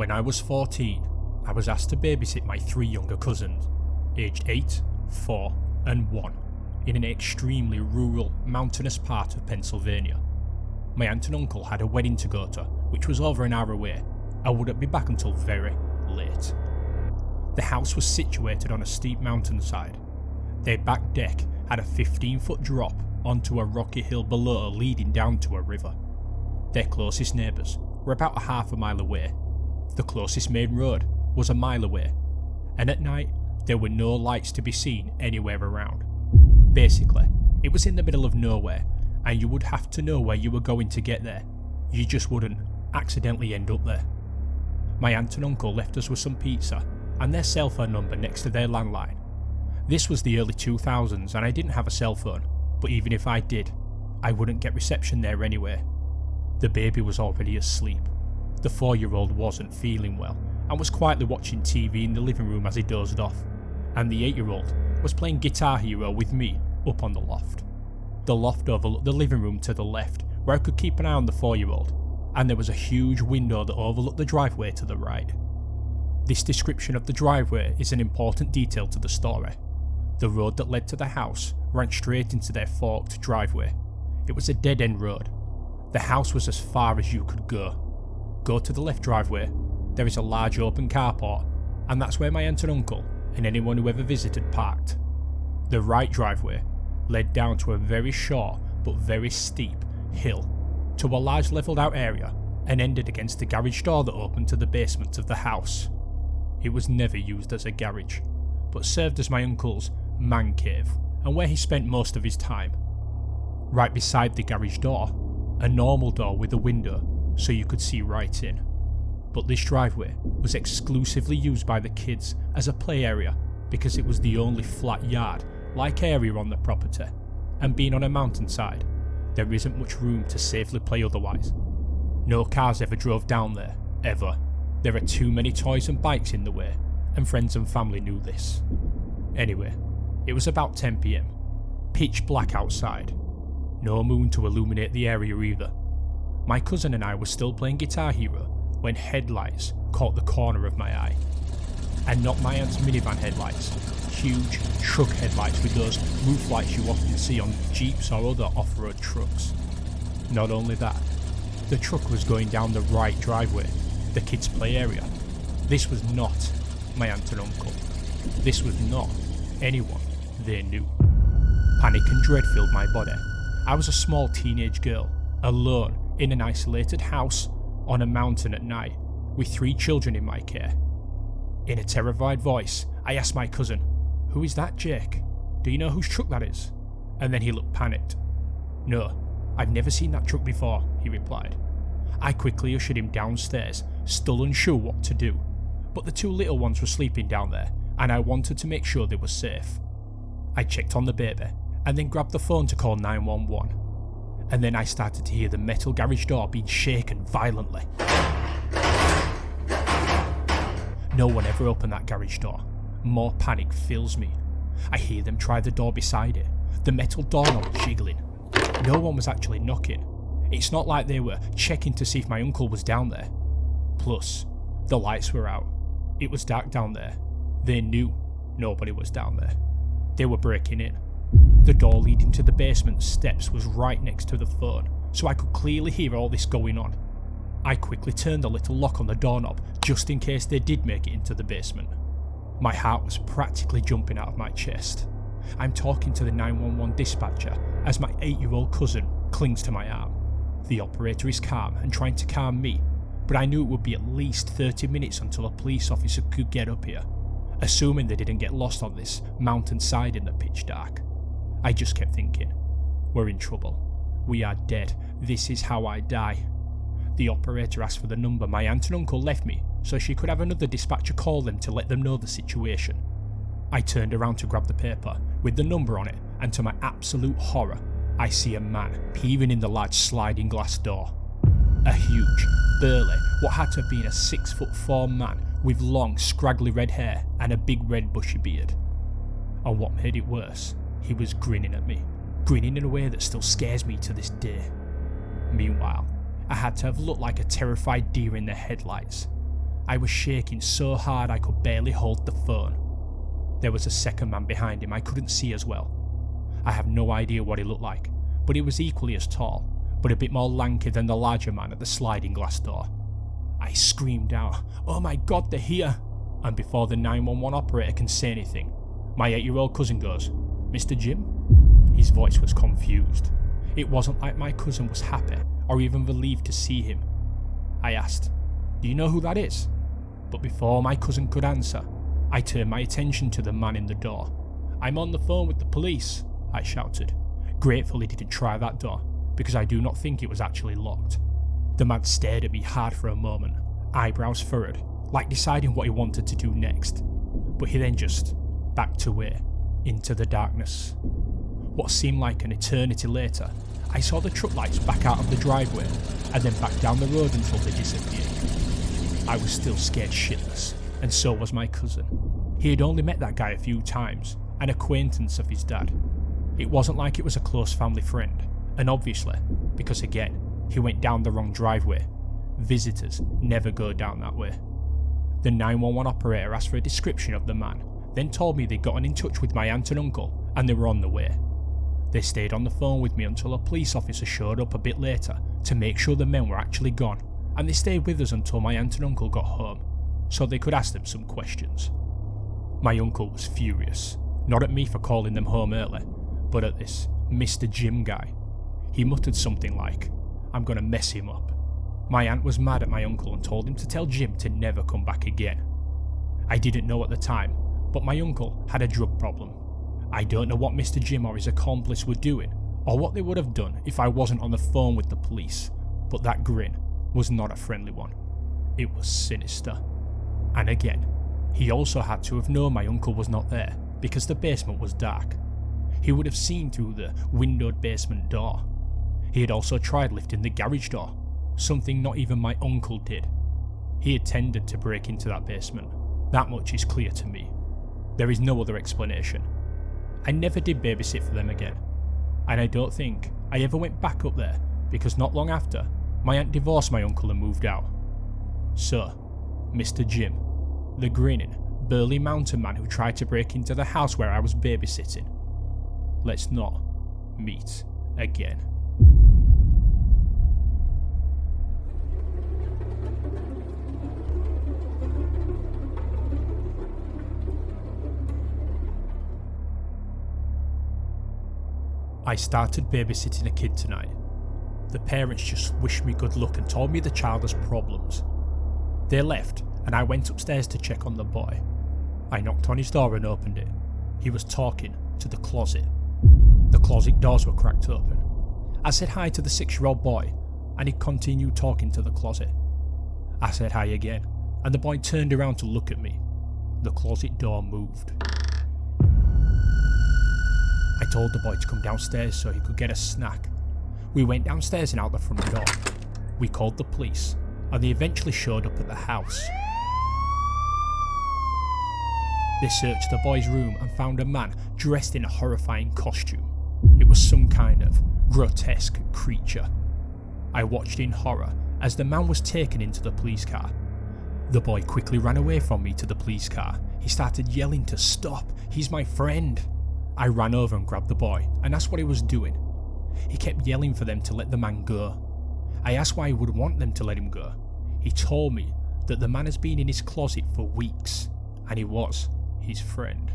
When I was 14, I was asked to babysit my 3 younger cousins, aged 8, 4 and 1, in an extremely rural, mountainous part of Pennsylvania. My aunt and uncle had a wedding to go to, which was over an hour away, and wouldn't be back until very late. The house was situated on a steep mountainside. Their back deck had a 15-foot drop onto a rocky hill below leading down to a river. Their closest neighbours were about a half a mile away. The closest main road was a mile away, and at night there were no lights to be seen anywhere around. Basically, it was in the middle of nowhere, and you would have to know where you were going to get there. You just wouldn't accidentally end up there. My aunt and uncle left us with some pizza and their cell phone number next to their landline. This was the early 2000s and I didn't have a cell phone, but even if I did, I wouldn't get reception there anyway. The baby was already asleep. The 4-year-old wasn't feeling well and was quietly watching TV in the living room as he dozed off, and the 8-year-old was playing Guitar Hero with me up on the loft. The loft overlooked the living room to the left, where I could keep an eye on the 4-year-old, and there was a huge window that overlooked the driveway to the right. This description of the driveway is an important detail to the story. The road that led to the house ran straight into their forked driveway. It was a dead-end road. The house was as far as you could go. Go to the left driveway, there is a large open carport, and that's where my aunt and uncle and anyone who ever visited parked. The right driveway led down to a very short but very steep hill to a large levelled out area and ended against the garage door that opened to the basement of the house. It was never used as a garage, but served as my uncle's man cave and where he spent most of his time. Right beside the garage door, a normal door with a window so you could see right in. But this driveway was exclusively used by the kids as a play area because it was the only flat yard-like area on the property, and being on a mountainside, there isn't much room to safely play otherwise. No cars ever drove down there, ever. There are too many toys and bikes in the way, and friends and family knew this. Anyway, it was about 10 PM, pitch black outside. No moon to illuminate the area either. My cousin and I were still playing Guitar Hero when headlights caught the corner of my eye. And not my aunt's minivan headlights, huge truck headlights with those roof lights you often see on Jeeps or other off-road trucks. Not only that, the truck was going down the right driveway, the kids' play area. This was not my aunt and uncle. This was not anyone they knew. Panic and dread filled my body. I was a small teenage girl, alone in an isolated house on a mountain at night, with 3 children in my care. In a terrified voice, I asked my cousin, "Who is that, Jake? Do you know whose truck that is?" And then he looked panicked. "No, I've never seen that truck before," he replied. I quickly ushered him downstairs, still unsure what to do, but the 2 little ones were sleeping down there, and I wanted to make sure they were safe. I checked on the baby, and then grabbed the phone to call 911. And then I started to hear the metal garage door being shaken violently. No one ever opened that garage door. More panic fills me. I hear them try the door beside it, the metal doorknob jiggling. No one was actually knocking. It's not like they were checking to see if my uncle was down there. Plus, the lights were out. It was dark down there. They knew nobody was down there. They were breaking in. The door leading to the basement steps was right next to the phone, so I could clearly hear all this going on. I quickly turned the little lock on the doorknob just in case they did make it into the basement. My heart was practically jumping out of my chest. I'm talking to the 911 dispatcher as my 8-year-old cousin clings to my arm. The operator is calm and trying to calm me, but I knew it would be at least 30 minutes until a police officer could get up here, assuming they didn't get lost on this mountainside in the pitch dark. I just kept thinking, we're in trouble. We are dead. This is how I die. The operator asked for the number my aunt and uncle left me so she could have another dispatcher call them to let them know the situation. I turned around to grab the paper with the number on it, and to my absolute horror, I see a man peering in the large sliding glass door. A huge, burly, what had to have been a 6'4" man with long, scraggly red hair and a big red bushy beard. And what made it worse, he was grinning at me, grinning in a way that still scares me to this day. Meanwhile, I had to have looked like a terrified deer in the headlights. I was shaking so hard I could barely hold the phone. There was a second man behind him I couldn't see as well. I have no idea what he looked like, but he was equally as tall, but a bit more lanky than the larger man at the sliding glass door. I screamed out, "Oh my god, they're here!" And before the 911 operator can say anything, my 8-year-old cousin goes, "Mr. Jim?" His voice was confused. It wasn't like my cousin was happy or even relieved to see him. I asked, "Do you know who that is?" But before my cousin could answer, I turned my attention to the man in the door. "I'm on the phone with the police," I shouted, grateful he didn't try that door, because I do not think it was actually locked. The man stared at me hard for a moment, eyebrows furrowed, like deciding what he wanted to do next. But he then just backed away, into the darkness. What seemed like an eternity later, I saw the truck lights back out of the driveway, and then back down the road until they disappeared. I was still scared shitless, and so was my cousin. He had only met that guy a few times, an acquaintance of his dad. It wasn't like it was a close family friend, and obviously, because again, he went down the wrong driveway. Visitors never go down that way. The 911 operator asked for a description of the man, then told me they'd gotten in touch with my aunt and uncle, and they were on the way. They stayed on the phone with me until a police officer showed up a bit later to make sure the men were actually gone, and they stayed with us until my aunt and uncle got home, so they could ask them some questions. My uncle was furious, not at me for calling them home early, but at this Mr. Jim guy. He muttered something like, "I'm gonna mess him up." My aunt was mad at my uncle and told him to tell Jim to never come back again. I didn't know at the time, but my uncle had a drug problem. I don't know what Mr. Jim or his accomplice were doing, or what they would have done if I wasn't on the phone with the police, but that grin was not a friendly one. It was sinister. And again, he also had to have known my uncle was not there, because the basement was dark. He would have seen through the windowed basement door. He had also tried lifting the garage door, something not even my uncle did. He intended to break into that basement. That much is clear to me. There is no other explanation. I never did babysit for them again, and I don't think I ever went back up there, because not long after, my aunt divorced my uncle and moved out. So, Mr. Jim, the grinning, burly mountain man who tried to break into the house where I was babysitting, let's not meet again. I started babysitting a kid tonight. The parents just wished me good luck and told me the child has problems. They left, and I went upstairs to check on the boy. I knocked on his door and opened it. He was talking to the closet. The closet doors were cracked open. I said hi to the 6-year-old boy, and he continued talking to the closet. I said hi again, and the boy turned around to look at me. The closet door moved. I told the boy to come downstairs so he could get a snack. We went downstairs and out the front door. We called the police, and they eventually showed up at the house. They searched the boy's room and found a man dressed in a horrifying costume. It was some kind of grotesque creature. I watched in horror as the man was taken into the police car. The boy quickly ran away from me to the police car. He started yelling to stop, "He's my friend." I ran over and grabbed the boy and asked what he was doing. He kept yelling for them to let the man go. I asked why he would want them to let him go. He told me that the man has been in his closet for weeks, and he was his friend.